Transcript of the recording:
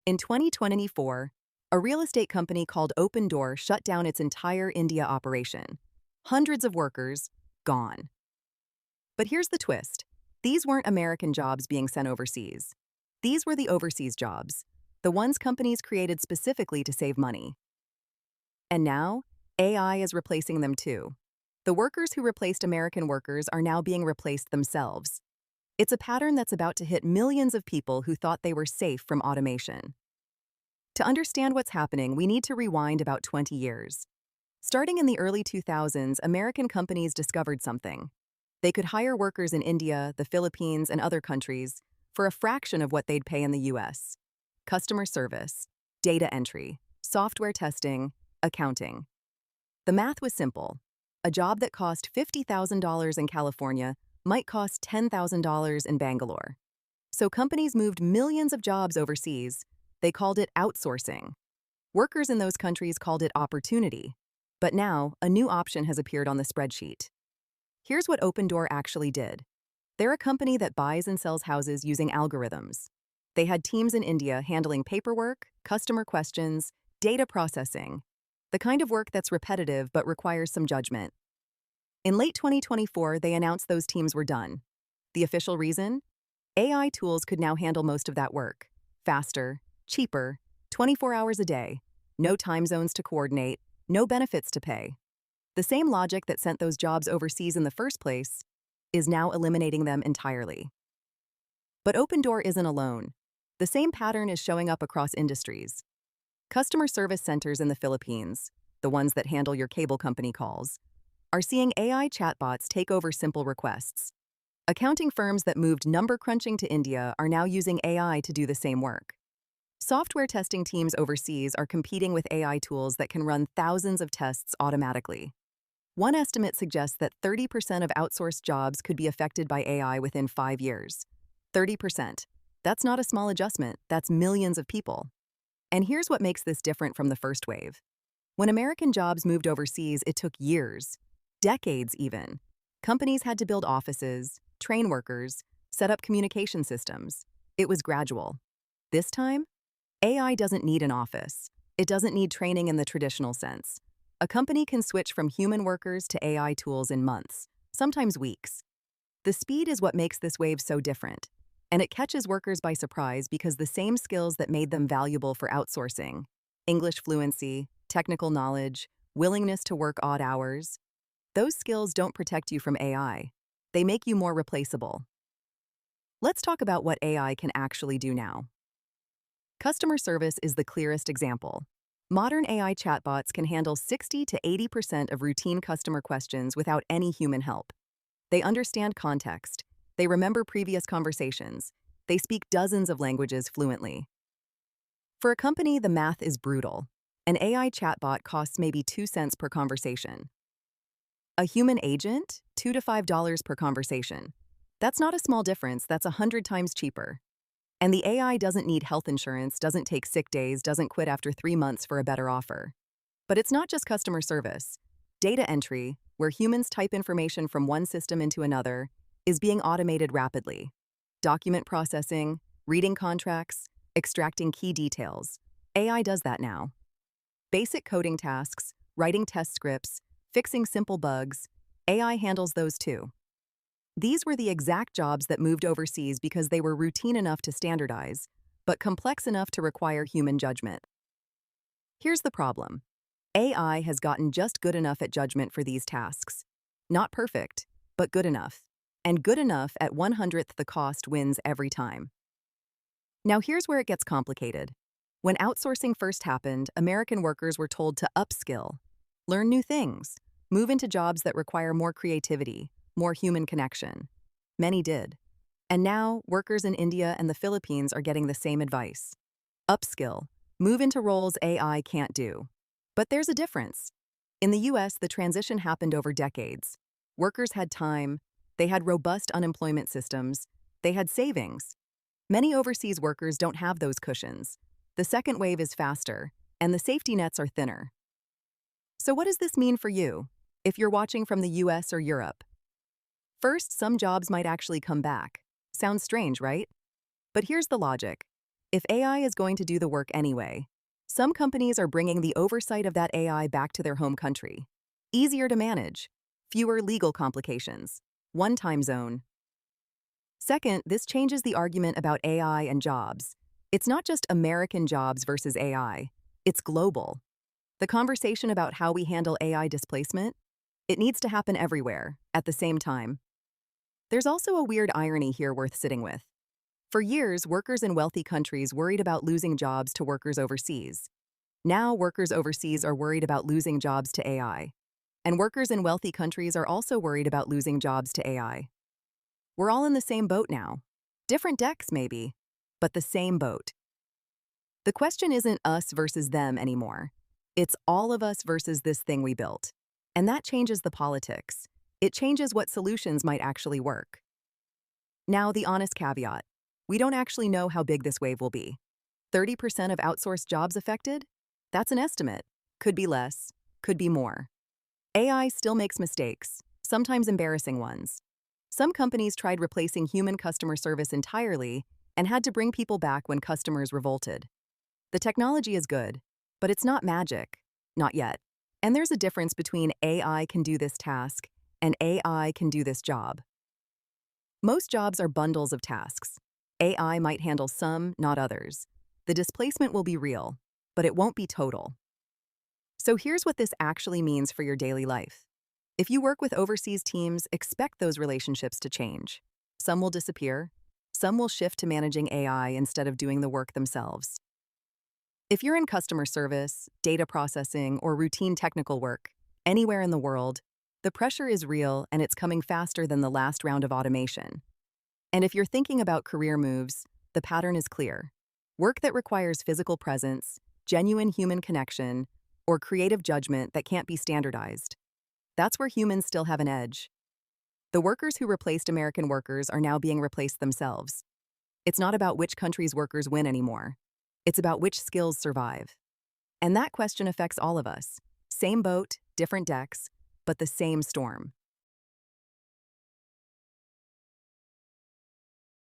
In 2024, a real estate company called Opendoor shut down its entire India operation. Hundreds of workers gone. But here's the twist. These weren't American jobs being sent overseas. These were the overseas jobs, the ones companies created specifically to save money. And now, AI is replacing them too. The workers who replaced American workers are now being replaced themselves. It's a pattern that's about to hit millions of people who thought they were safe from automation. To understand what's happening, we need to rewind about 20 years. Starting in the early 2000s, American companies discovered something. They could hire workers in India, the Philippines, and other countries for a fraction of what they'd pay in the US. Customer service, data entry, software testing, accounting. The math was simple. A job that cost $50,000 in California might cost $10,000 in Bangalore. So companies moved millions of jobs overseas. They called it outsourcing. Workers in those countries called it opportunity. But now, a new option has appeared on the spreadsheet. Here's what Opendoor actually did. They're a company that buys and sells houses using algorithms. They had teams in India handling paperwork, customer questions, data processing, the kind of work that's repetitive but requires some judgment. In late 2024, they announced those teams were done. The official reason? AI tools could now handle most of that work. Faster, cheaper, 24 hours a day, no time zones to coordinate, no benefits to pay. The same logic that sent those jobs overseas in the first place is now eliminating them entirely. But Opendoor isn't alone. The same pattern is showing up across industries. Customer service centers in the Philippines, the ones that handle your cable company calls, are seeing AI chatbots take over simple requests. Accounting firms that moved number crunching to India are now using AI to do the same work. Software testing teams overseas are competing with AI tools that can run thousands of tests automatically. One estimate suggests that 30% of outsourced jobs could be affected by AI within 5 years. 30%. That's not a small adjustment, that's millions of people. And here's what makes this different from the first wave. When American jobs moved overseas, it took years, decades even. Companies had to build offices, train workers, set up communication systems. It was gradual. This time, AI doesn't need an office. It doesn't need training in the traditional sense. A company can switch from human workers to AI tools in months, sometimes weeks. The speed is what makes this wave so different, and it catches workers by surprise because the same skills that made them valuable for outsourcing, English fluency, technical knowledge, willingness to work odd hours, those skills don't protect you from AI. They make you more replaceable. Let's talk about what AI can actually do now. Customer service is the clearest example. Modern AI chatbots can handle 60 to 80% of routine customer questions without any human help. They understand context. They remember previous conversations. They speak dozens of languages fluently. For a company, the math is brutal. An AI chatbot costs maybe 2 cents per conversation. A human agent, $2 to $5 per conversation. That's not a small difference, that's 100 times cheaper. And the AI doesn't need health insurance, doesn't take sick days, doesn't quit after 3 months for a better offer. But it's not just customer service. Data entry, where humans type information from one system into another, is being automated rapidly. Document processing, reading contracts, extracting key details. AI does that now. Basic coding tasks, writing test scripts, fixing simple bugs, AI handles those too. These were the exact jobs that moved overseas because they were routine enough to standardize, but complex enough to require human judgment. Here's the problem. AI has gotten just good enough at judgment for these tasks. Not perfect, but good enough. And good enough at 1/100th the cost wins every time. Now here's where it gets complicated. When outsourcing first happened, American workers were told to upskill, learn new things, move into jobs that require more creativity, more human connection. Many did. And now, workers in India and the Philippines are getting the same advice. Upskill, move into roles AI can't do. But there's a difference. In the US, the transition happened over decades. Workers had time, they had robust unemployment systems, they had savings. Many overseas workers don't have those cushions. The second wave is faster, and the safety nets are thinner. So what does this mean for you, if you're watching from the US or Europe? First, some jobs might actually come back. Sounds strange, right? But here's the logic. If AI is going to do the work anyway, some companies are bringing the oversight of that AI back to their home country. Easier to manage, fewer legal complications, one time zone. Second, this changes the argument about AI and jobs. It's not just American jobs versus AI, it's global. The conversation about how we handle AI displacement, it needs to happen everywhere, at the same time. There's also a weird irony here worth sitting with. For years, workers in wealthy countries worried about losing jobs to workers overseas. Now, workers overseas are worried about losing jobs to AI. And workers in wealthy countries are also worried about losing jobs to AI. We're all in the same boat now. Different decks, maybe, but the same boat. The question isn't us versus them anymore. It's all of us versus this thing we built. And that changes the politics. It changes what solutions might actually work. Now, the honest caveat. We don't actually know how big this wave will be. 30% of outsourced jobs affected? That's an estimate. Could be less, could be more. AI still makes mistakes, sometimes embarrassing ones. Some companies tried replacing human customer service entirely and had to bring people back when customers revolted. The technology is good, but it's not magic. Not yet. And there's a difference between AI can do this task and AI can do this job. Most jobs are bundles of tasks. AI might handle some, not others. The displacement will be real, but it won't be total. So here's what this actually means for your daily life. If you work with overseas teams, expect those relationships to change. Some will disappear. Some will shift to managing AI instead of doing the work themselves. If you're in customer service, data processing, or routine technical work, anywhere in the world, the pressure is real and it's coming faster than the last round of automation. And if you're thinking about career moves, the pattern is clear. Work that requires physical presence, genuine human connection, or creative judgment that can't be standardized. That's where humans still have an edge. The workers who replaced American workers are now being replaced themselves. It's not about which country's workers win anymore. It's about which skills survive. And that question affects all of us. Same boat, different decks, but the same storm.